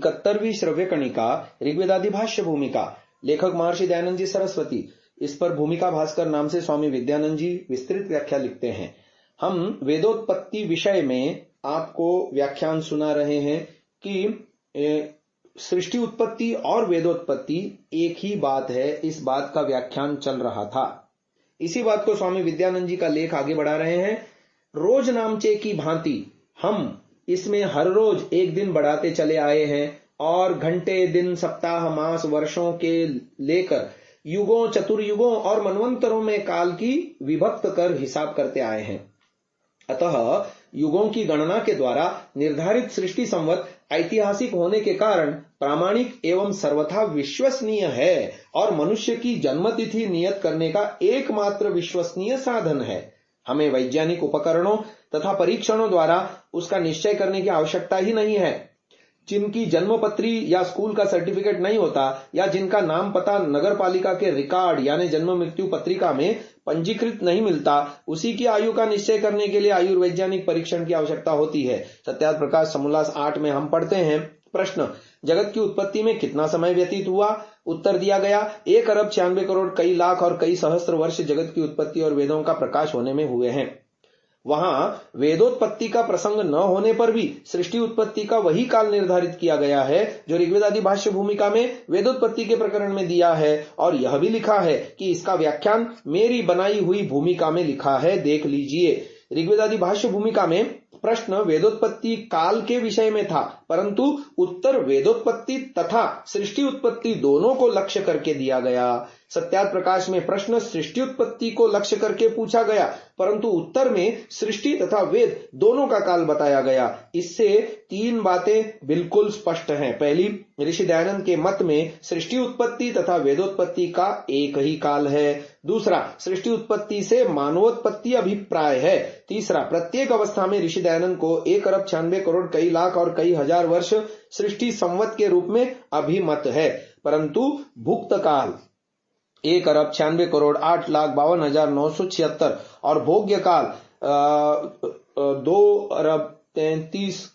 71वीं श्रव्य कणिका ऋग्वेदादि भाष्य भूमिका, लेखक महर्षि दयानंद जी सरस्वती। इस पर भूमिका भास्कर नाम से स्वामी विद्यानंद जी विस्तृत व्याख्या लिखते हैं। हम वेदोत्पत्ति विषय में आपको व्याख्यान सुना रहे हैं कि सृष्टि उत्पत्ति और वेदोत्पत्ति एक ही बात है, इस बात का व्याख्यान चल रहा था। इसी बात को स्वामी विद्यानंद जी का लेख आगे बढ़ा रहे हैं। रोज नामचे की भांति हम इसमें हर रोज एक दिन बढ़ाते चले आए हैं और घंटे, दिन, सप्ताह, मास, वर्षों के लेकर युगों, चतुर्युगों और मनवंतरों में काल की विभक्त कर हिसाब करते आए हैं। अतः युगों की गणना के द्वारा निर्धारित सृष्टि संवत ऐतिहासिक होने के कारण प्रामाणिक एवं सर्वथा विश्वसनीय है और मनुष्य की जन्मतिथि नियत करने का एकमात्र विश्वसनीय साधन है। हमें वैज्ञानिक उपकरणों तथा परीक्षणों द्वारा उसका निश्चय करने की आवश्यकता ही नहीं है। जिनकी जन्मपत्री या स्कूल का सर्टिफिकेट नहीं होता या जिनका नाम पता नगर पालिका के रिकॉर्ड यानी जन्म मृत्यु पत्रिका में पंजीकृत नहीं मिलता, उसी की आयु का निश्चय करने के लिए आयुर्वैज्ञानिक परीक्षण की आवश्यकता होती है। सत्यार्थ प्रकाश समोल्लास 8 में हम पढ़ते हैं, प्रश्न, जगत की उत्पत्ति में कितना समय व्यतीत हुआ? उत्तर दिया गया 1 अरब 96 करोड़ कई लाख और कई सहस्त्र वर्ष जगत की उत्पत्ति और वेदों का प्रकाश होने में हुए हैं। वहां वेदोत्पत्ति का प्रसंग न होने पर भी सृष्टि उत्पत्ति का वही काल निर्धारित किया गया है जो ऋग्वेदादि भाष्य भूमिका में वेदोत्पत्ति के प्रकरण में दिया है, और यह भी लिखा है कि इसका व्याख्यान मेरी बनाई हुई भूमिका में लिखा है, देख लीजिए। ऋग्वेदादि भाष्य भूमिका में प्रश्न वेदोत्पत्ति काल के विषय में था, परंतु उत्तर वेदोत्पत्ति तथा सृष्टि उत्पत्ति दोनों को लक्ष्य करके दिया गया। सत्यार्थ प्रकाश में प्रश्न सृष्टि उत्पत्ति को लक्ष्य करके पूछा गया, परंतु उत्तर में सृष्टि तथा वेद दोनों का काल बताया गया। इससे 3 बातें बिल्कुल स्पष्ट हैं। पहली, ऋषि दयानंद के मत में सृष्टि उत्पत्ति तथा वेदोत्पत्ति का एक ही काल है। दूसरा, सृष्टि उत्पत्ति से मानवोत्पत्ति अभिप्राय है। तीसरा, प्रत्येक अवस्था में ऋषि दयानंद को 1 अरब 96 करोड़ कई लाख और कई हजार वर्ष सृष्टि संवत के रूप में अभिमत है, परंतु भुक्त काल 1 अरब 96 करोड़ 8,52,976 और भोग्य काल 2 अरब 33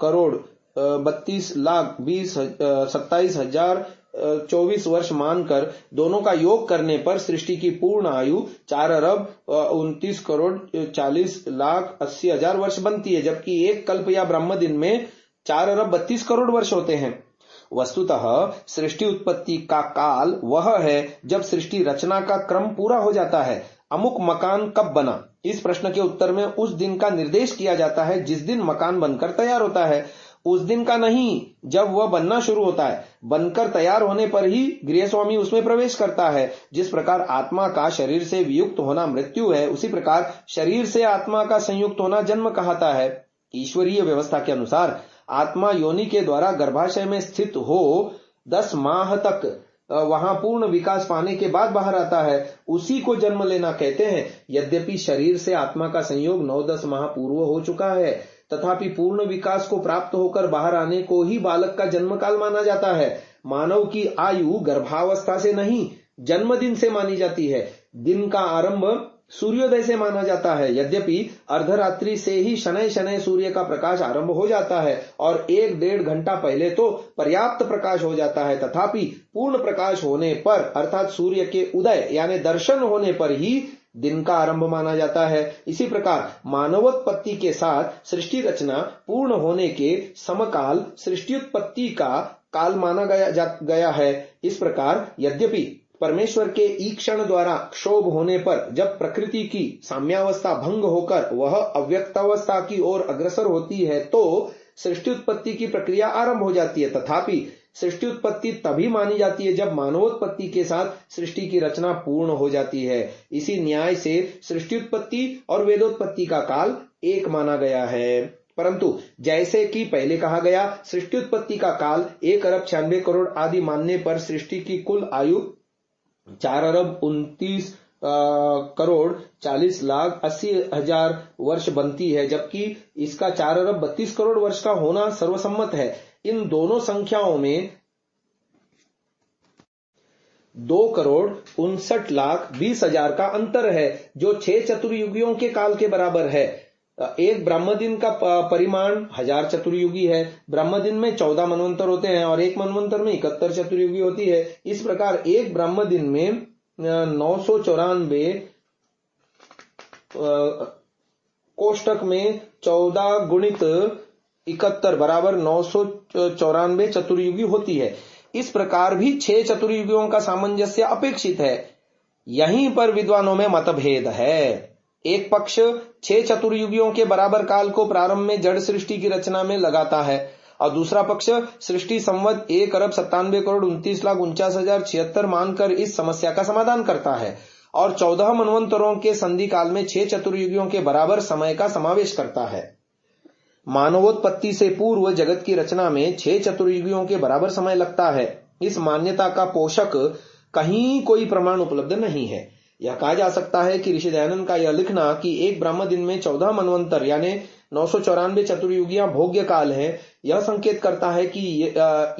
करोड़ 32,27,024 वर्ष मानकर दोनों का योग करने पर सृष्टि की पूर्ण आयु 4 अरब 29 करोड़ 40,80,000 वर्ष बनती है, जबकि एक कल्प या ब्रह्म दिन में 4 अरब 32 करोड़ वर्ष होते हैं। वस्तुतः सृष्टि उत्पत्ति का काल वह है जब सृष्टि रचना का क्रम पूरा हो जाता है। अमुक मकान कब बना, इस प्रश्न के उत्तर में उस दिन का निर्देश किया जाता है जिस दिन मकान बनकर तैयार होता है, उस दिन का नहीं जब वह बनना शुरू होता है। बनकर तैयार होने पर ही गृहस्वामी उसमें प्रवेश करता है। जिस प्रकार आत्मा का शरीर से वियुक्त होना मृत्यु है, उसी प्रकार शरीर से आत्मा का संयुक्त होना जन्म कहता है। ईश्वरीय व्यवस्था के अनुसार आत्मा योनि के द्वारा गर्भाशय में स्थित हो 10 माह तक वहां पूर्ण विकास पाने के बाद बाहर आता है, उसी को जन्म लेना कहते हैं। यद्यपि शरीर से आत्मा का संयोग 9-10 माह पूर्व हो चुका है, तथापि पूर्ण विकास को प्राप्त होकर बाहर आने को ही बालक का जन्म काल माना जाता है। मानव की आयु गर्भावस्था से नहीं, जन्मदिन से मानी जाती है। दिन का आरंभ सूर्योदय से माना जाता है। यद्यपि अर्धरात्रि से ही शनय शनय सूर्य का प्रकाश आरंभ हो जाता है और 1-1.5 घंटा पहले तो पर्याप्त प्रकाश हो जाता है, तथापि पूर्ण प्रकाश होने पर अर्थात सूर्य के उदय यानी दर्शन होने पर ही दिन का आरंभ माना जाता है। इसी प्रकार मानवोत्पत्ति के साथ सृष्टि रचना पूर्ण होने के समकाल सृष्टिउत्पत्ति का काल माना गया है। इस प्रकार यद्यपि परमेश्वर के ईक्षण द्वारा क्षोभ होने पर जब प्रकृति की साम्यावस्था भंग होकर वह अव्यक्तावस्था की ओर अग्रसर होती है तो सृष्टि उत्पत्ति की प्रक्रिया आरंभ हो जाती है, तथापि सृष्टि उत्पत्ति तभी मानी जाती है जब मानवोत्पत्ति के साथ सृष्टि की रचना पूर्ण हो जाती है। इसी न्याय से सृष्टि उत्पत्ति और वेदोत्पत्ति का काल एक माना गया है। परंतु जैसे कि पहले कहा गया, सृष्टि उत्पत्ति का काल 1 अरब 96 करोड़ आदि मानने पर सृष्टि की कुल आयु 4 अरब 29 करोड़ 40,80,000 वर्ष बनती है, जबकि इसका 4 अरब 32 करोड़ वर्ष का होना सर्वसम्मत है। इन दोनों संख्याओं में 2 करोड़ 59,20,000 का अंतर है, जो 6 चतुर्युगियों के काल के बराबर है। एक ब्रह्म दिन का परिमाण 1000 चतुर्युगी है। ब्रह्म दिन में 14 मनवंतर होते हैं और एक मनवंतर में 71 चतुर्युगी होती है। इस प्रकार एक ब्रह्म दिन में 994 कोष्टक में 14 गुणित 71 बराबर 994 चतुर्युगी होती है। इस प्रकार भी 6 चतुर्युगियों का सामंजस्य अपेक्षित है। यहीं पर विद्वानों में मतभेद है। एक पक्ष 6 चतुर्युगियों के बराबर काल को प्रारंभ में जड़ सृष्टि की रचना में लगाता है और दूसरा पक्ष सृष्टि संवत 1,97,49,49,076 मानकर इस समस्या का समाधान करता है और 14 मनवंतरों के संधि काल में 6 चतुर्युगियों के बराबर समय का समावेश करता है। मानवोत्पत्ति से पूर्व जगत की रचना में 6 चतुर्युगियों के बराबर समय लगता है। इस मान्यता का पोषक कहीं कोई प्रमाण उपलब्ध नहीं है। यह कहा जा सकता है कि ऋषि दयानंद का यह लिखना कि एक ब्रह्म दिन में 14 मनवंतर यानी 994 चतुर्युगियां भोग्य काल है, यह संकेत करता है कि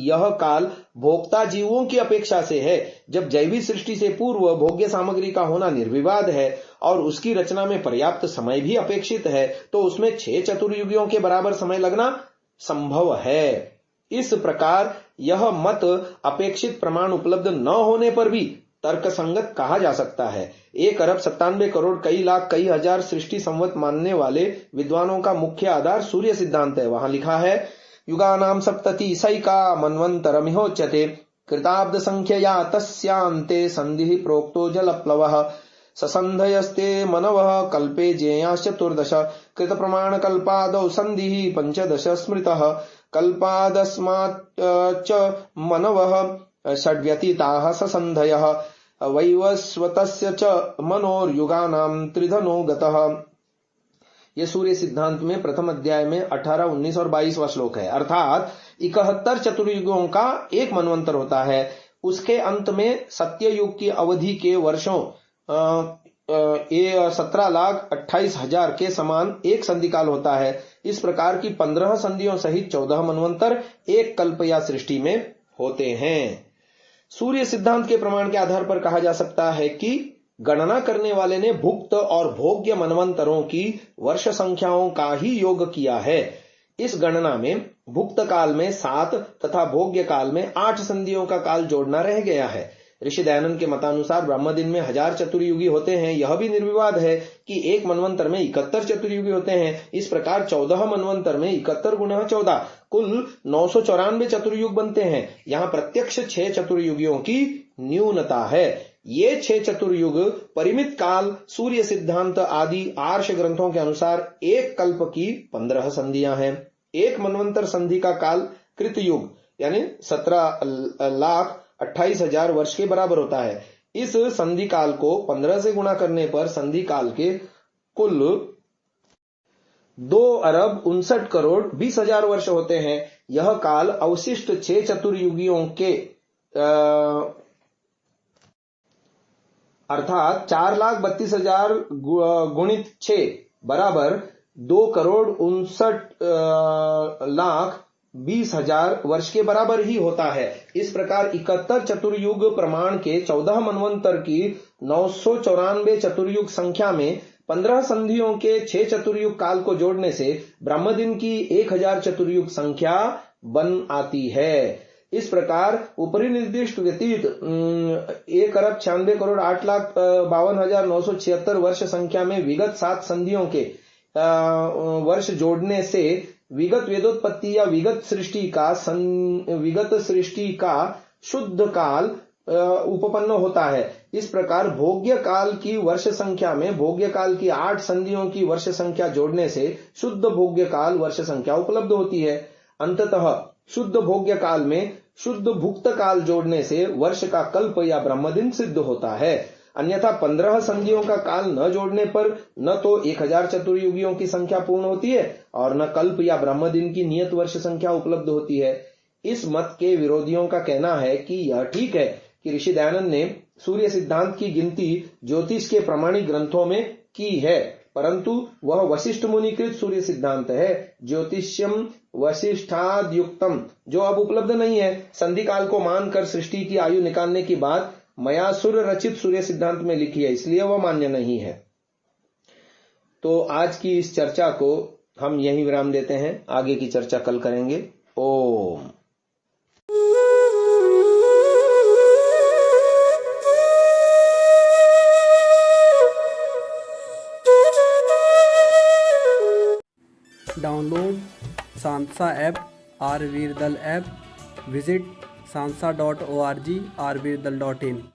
यह काल भोक्ता जीवों की अपेक्षा से है। जब जैविक सृष्टि से पूर्व भोग्य सामग्री का होना निर्विवाद है और उसकी रचना में पर्याप्त समय भी अपेक्षित है, तो उसमें 6 चतुर्युगियों के बराबर समय लगना संभव है। इस प्रकार यह मत अपेक्षित प्रमाण उपलब्ध न होने पर भी तर्क संगत कहा जा सकता है। 1,97 करोड़ कई लाख कई हजार सृष्टि संवत मानने वाले विद्वानों का मुख्य आधार सूर्य सिद्धांत है। वहां लिखा है, युगानाम सप्तति सैका मन्वन्तरमिहोच्यते कृताब्द संख्यया तस्यांते संधि प्रोक्तो जलप्लवः ससंधयस्ते मनवः कल्पे जेयाश्चतुर्दश कृत प्रमाण कल्पादौ संधि 15 स्मृतः कल्पादस्मात् च मनवः षड्व्यतीताः ससंधयः वैवस्वतस्य च मनोर्युगानां त्रिधनो गतः। ये सूर्य सिद्धांत में प्रथम अध्याय में 18, 19 और 22वां श्लोक है। अर्थात 71 चतुर्युगों का एक मनवंतर होता है। उसके अंत में सत्ययुग की अवधि के वर्षों 17,28,000 के समान एक संधि काल होता है। इस प्रकार की 15 संधियों सहित 14 मनवंतर एक कल्प या सृष्टि में होते हैं। सूर्य सिद्धांत के प्रमाण के आधार पर कहा जा सकता है कि गणना करने वाले ने भुक्त और भोग्य मनवंतरों की वर्ष संख्याओं का ही योग किया है। इस गणना में भुक्त काल में 7 तथा भोग्य काल में 8 संधियों का काल जोड़ना रह गया है। ऋषि दयानंद के मतानुसार ब्रह्म दिन में 1000 चतुर्युगी होते हैं। यह भी निर्विवाद है कि एक मनवंतर में 71 चतुर्युगी होते हैं। इस प्रकार 14 मनवंतर में 71 गुणा 14 कुल 994 चतुर्युग बनते हैं। यहाँ प्रत्यक्ष 6 चतुर्युगियों की न्यूनता है। ये 6 चतुर्युग परिमित काल सूर्य सिद्धांत आदि आर्ष ग्रंथों के अनुसार एक कल्प की 15 संधियां हैं। एक मनवंतर संधि का काल कृतयुग यानी 17,28,000 वर्ष के बराबर होता है। इस संधि काल को 15 से गुणा करने पर संधि काल के कुल 2,59,20,000 वर्ष होते हैं। यह काल अवशिष्ट 6 चतुर्युगियों के अर्थात 4,32,000 गुणित 6 बराबर 2,59,20,000 वर्ष के बराबर ही होता है। इस प्रकार 71 चतुर्युग प्रमाण के 14 मनवंतर की 994 चतुर्युग संख्या में 15 संधियों के 6 चतुर्युग काल को जोड़ने से ब्रह्मदिन की 1000 चतुर्युग संख्या बन आती है। इस प्रकार ऊपरी निर्दिष्ट व्यतीत 1,96,08,52,976 वर्ष संख्या में विगत 7 संधियों के वर्ष जोड़ने से विगत वेदोत्पत्ति या विगत सृष्टि का शुद्ध काल उपपन्न होता है। इस प्रकार भोग्य काल की वर्ष संख्या में भोग्य काल की 8 संधियों की वर्ष संख्या जोड़ने से शुद्ध भोग्य काल वर्ष संख्या उपलब्ध होती है। अंततः शुद्ध भोग्य काल में शुद्ध भुक्त काल जोड़ने से वर्ष का कल्प या ब्रह्मदिन सिद्ध होता है। अन्यथा 15 संधियों का काल न जोड़ने पर न तो 1000 चतुर्युगियों की संख्या पूर्ण होती है और न कल्प या ब्रह्मदिन की नियत वर्ष संख्या उपलब्ध होती है। इस मत के विरोधियों का कहना है कि यह ठीक है कि ऋषि दयानंद ने सूर्य सिद्धांत की गिनती ज्योतिष के प्रमाणिक ग्रंथों में की है, परंतु वह वशिष्ठ मुनिकृत सूर्य सिद्धांत है। ज्योतिष्यम वशिष्ठाद्युक्तम जो अब उपलब्ध नहीं है। संधि काल को मानकर सृष्टि की आयु निकालने की बात मयासुर रचित सूर्य सिद्धांत में लिखी है, इसलिए वह मान्य नहीं है। तो आज की इस चर्चा को हम यहीं विराम देते हैं, आगे की चर्चा कल करेंगे। ओम। डाउनलोड सांसा ऐप, आरवीरदल ऐप, विजिट sansa.org, rvirdal.in।